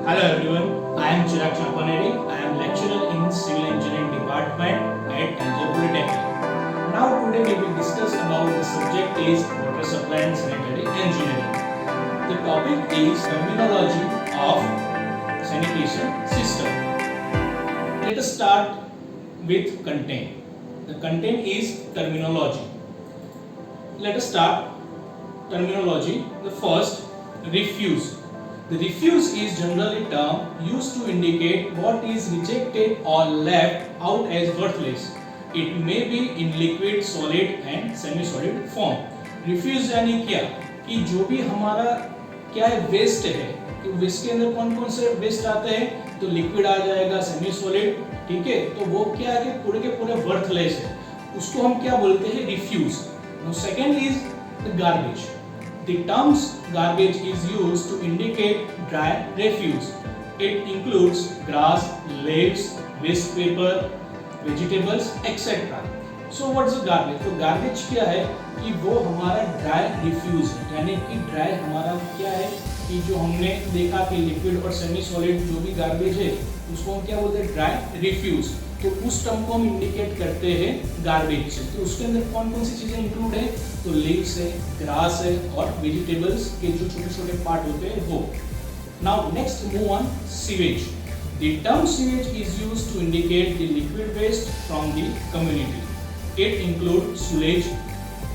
Hello everyone, I am Chirag Chapaneri. I am lecturer in Civil Engineering Department at Tanjore Polytechnic. Now today we will discuss about the subject is water supply and sanitary engineering. The topic is terminology of sanitation system. Let us start with content. The content is terminology. Let us start terminology. The first, refuse. The refuse is generally term used to indicate what is rejected or left out as worthless. It may be in liquid, solid and semi-solid form. Refuse यानी क्या कि जो भी हमारा क्या है waste है, कि वेस्ट के अंदर कौन कौन से वेस्ट आते हैं, तो लिक्विड आ जाएगा, सेमी सॉलिड, ठीक है, तो वो क्या है कि पूरे के पूरे वर्थलेस है, उसको हम क्या बोलते हैं, refuse. Now second is the garbage. The term garbage is used to indicate dry refuse. It includes grass, leaves, waste paper, vegetables, etc. So what's the garbage? तो garbage क्या है कि वो हमारा dry refuse है, यानी कि dry हमारा क्या है कि जो हमने देखा कि liquid और semi solid जो भी garbage है उसको हम क्या बोलते हैं, dry refuse. तो उस टर्म को हम इंडिकेट करते हैं गार्बेज से. तो उसके अंदर कौन कौन सी चीजें इंक्लूड है, तो लीव्स है, ग्रास है और वेजिटेबल्स के जो छोटे छोटे पार्ट होते हैं वो. Now next move on sewage. The term sewage is used to indicate the liquid waste from the community. It include sullage,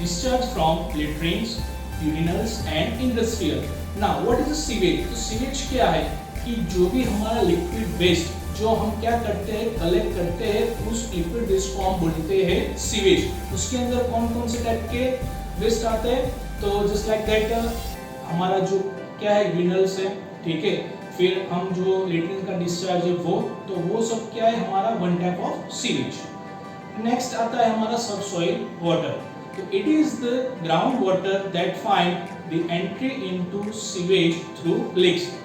discharge from latrines, urinals and industrial. Now what is the sewage? तो sewage क्या है कि जो भी हमारा liquid waste जो हम क्या करते हैं, कलेक्ट करते हैं, उस लिक्विड वेस्ट को हम बोलते हैं सीवेज. उसके अंदर कौन कौन से टाइप के वेस्ट आते हैं, तो जस्ट लाइक दैट हमारा जो क्या है यूरिनल्स है, ठीक है, फिर हम जो लेट्रिन का डिस्चार्ज है वो, तो वो सब क्या है हमारा one type of sewage. Next आता है हमारा सबसॉइल वाटर. तो it is the ground water that find the entry into sewage through leaks.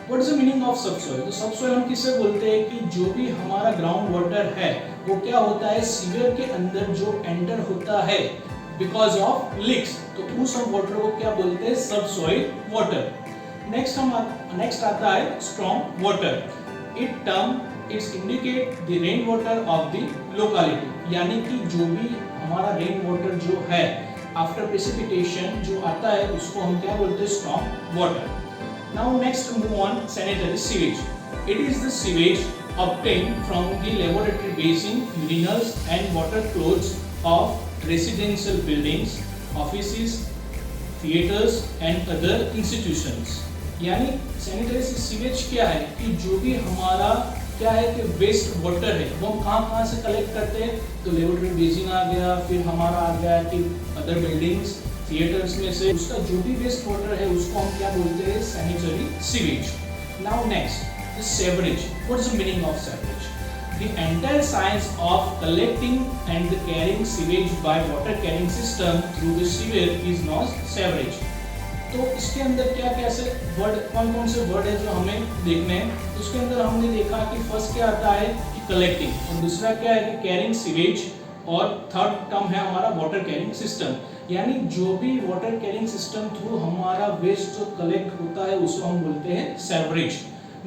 What is the meaning of subsoil? तो सबसॉइल हम किसे बोलते हैं कि जो भी हमारा ग्राउंड वाटर है वो क्या होता है, सीवर के अंदर जो एंटर होता है बिकॉज ऑफ लीक्स, तो उस हम वाटर को क्या बोलते हैं, सबसॉइल वाटर. नेक्स्ट आता है strong water. It term it's indicate the rain water of the locality, यानी कि जो भी हमारा रेन वाटर जो है आफ्टर प्रेसिपिटेशन जो आता है उसको हम क्या बोलते हैं, strong water. Now next move on sanitary sewage. It is the sewage obtained from the laboratory basin, urinals and water flows of residential buildings, offices, theaters and other institutions. यानी sanitary sewage क्या है कि जो भी हमारा क्या है कि वेस्ट वाटर है वो हम कहाँ से कलेक्ट करते हैं, तो लेबोरेटरी बेसिन आ गया, फिर हमारा आ गया कि अदर बिल्डिंग्स, थिएटर्स में से उसका जो भी वेस्ट वाटर है उसको हम क्या बोलते हैं, sanitary sewage. Now next the sewerage. What is the meaning of sewerage? The entire science of collecting and the carrying sewage by water carrying system through the sewer is non sewerage. तो इसके अंदर क्या कैसे word, कौन कौन से word है जो हमें देखने हैं. उसके अंदर हमने देखा कि फर्स्ट क्या आता है कि कलेक्टिंग, और दूसरा क्या है कि कैरिंग सीवेज, और थर्ड टर्म है हमारा वाटर कैरिंग सिस्टम, यानी जो भी वाटर कैरिंग सिस्टम थ्रू हमारा वेस्ट जो कलेक्ट होता है उसको हम बोलते हैं sewerage.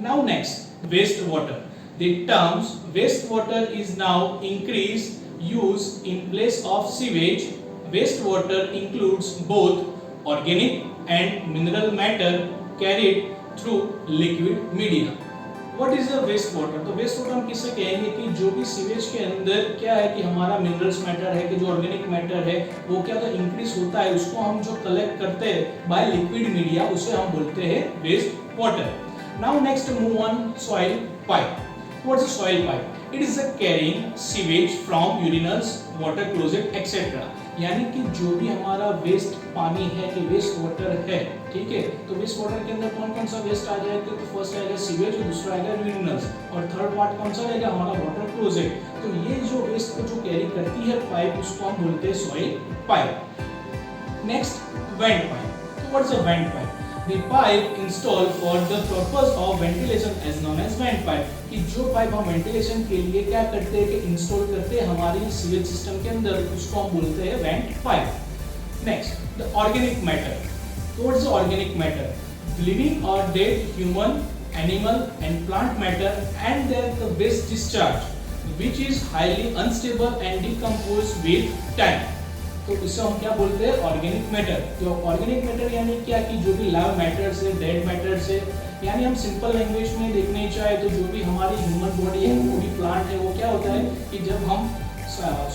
Now next waste water. The terms waste water is now increase use in place of sewage. Waste water includes both organic and mineral matter carried through liquid media. What is the waste water? तो waste water हम किससे कहेंगे कि जो भी sewage के अंदर क्या है कि हमारा मिनरल्स मैटर है, कि जो ऑर्गेनिक मैटर है वो क्या तो इंक्रीज होता है, उसको हम जो कलेक्ट करते हैं बाय लिक्विड मीडिया उसे हम बोलते हैं waste water. Now next move on soil pipe. What is soil pipe? It is a carrying sewage from urinals, water closet etcetera. यानी कि जो भी हमारा वेस्ट पानी है कि वेस्ट वाटर है, ठीक है, तो वेस्ट वाटर के अंदर कौन कौन सा वेस्ट आ जाएगा, तो फर्स्ट आएगा सीवेज, दूसरा आएगा यूरिनल्स, और थर्ड पार्ट कौन सा रहेगा, हमारा वाटर क्लोजेट. तो ये जो वेस्ट को जो कैरी करती है पाइप उसको हम बोलते हैं soil pipe. Next vent pipe. तो what is a vent pipe? The pipe installed for the purpose of ventilation is known as vent pipe. कि जो पाइप हम वेंटिलेशन के लिए क्या करते हैं कि इंस्टॉल करते हैं हमारी सीवेज सिस्टम के अंदर, उसको हम बोलते हैं went pipe. Next the organic matter. What is the organic matter? living or dead human, animal and plant matter and their the waste discharge which is highly unstable and decompose with time. तो इसे हम क्या बोलते हैं, organic matter. तो organic matter यानी क्या कि जो भी लिव मैटर्स है, डेड मैटर्स है, यानी हम सिंपल लैंग्वेज में देखने चाहे तो जो भी हमारी ह्यूमन बॉडी है, वो भी प्लांट है, वो क्या होता है कि जब हम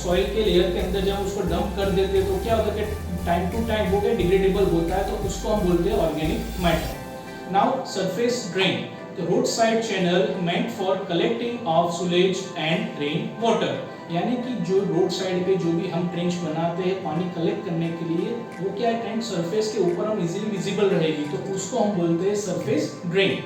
सॉइल के लेयर के अंदर जब उसको डंप कर देते हैं तो क्या होता है कि टाइम टू टाइम वो क्या डिग्रेडेबल होता है, तो उसको हम बोलते हैं organic matter. Now surface drain, the roadside channel meant for collecting of sewage and rain water, यानी कि जो रोड साइड पे जो भी हम ट्रेंच बनाते हैं पानी कलेक्ट करने के लिए, वो क्या है ट्रेंच सरफेस के ऊपर हम इजीली विजिबल रहेगी, तो उसको हम बोलते हैं सरफेस ड्रेन।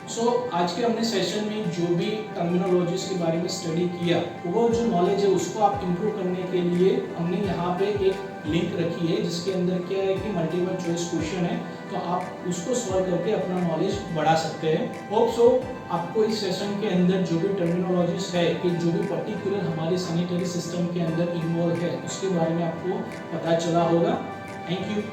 सो आज के हमने सेशन में जो भी टर्मिनोलॉजीज के बारे में स्टडी किया, वो जो नॉलेज है उसको आप इम्प्रूव करने के लिए हमने यहाँ पे एक लिंक रखी है जिसके अंदर क्या है कि मल्टीपल चॉइस क्वेश्चन है, तो आप उसको सॉल्व करके अपना नॉलेज बढ़ा सकते हैं। होप सो आपको इस सेशन के अंदर जो भी टर्मिनोलॉजीज है कि जो भी पर्टिकुलर हमारे सैनिटरी सिस्टम के अंदर इन्वॉल्व है उसके बारे में आपको पता चला होगा। Thank you.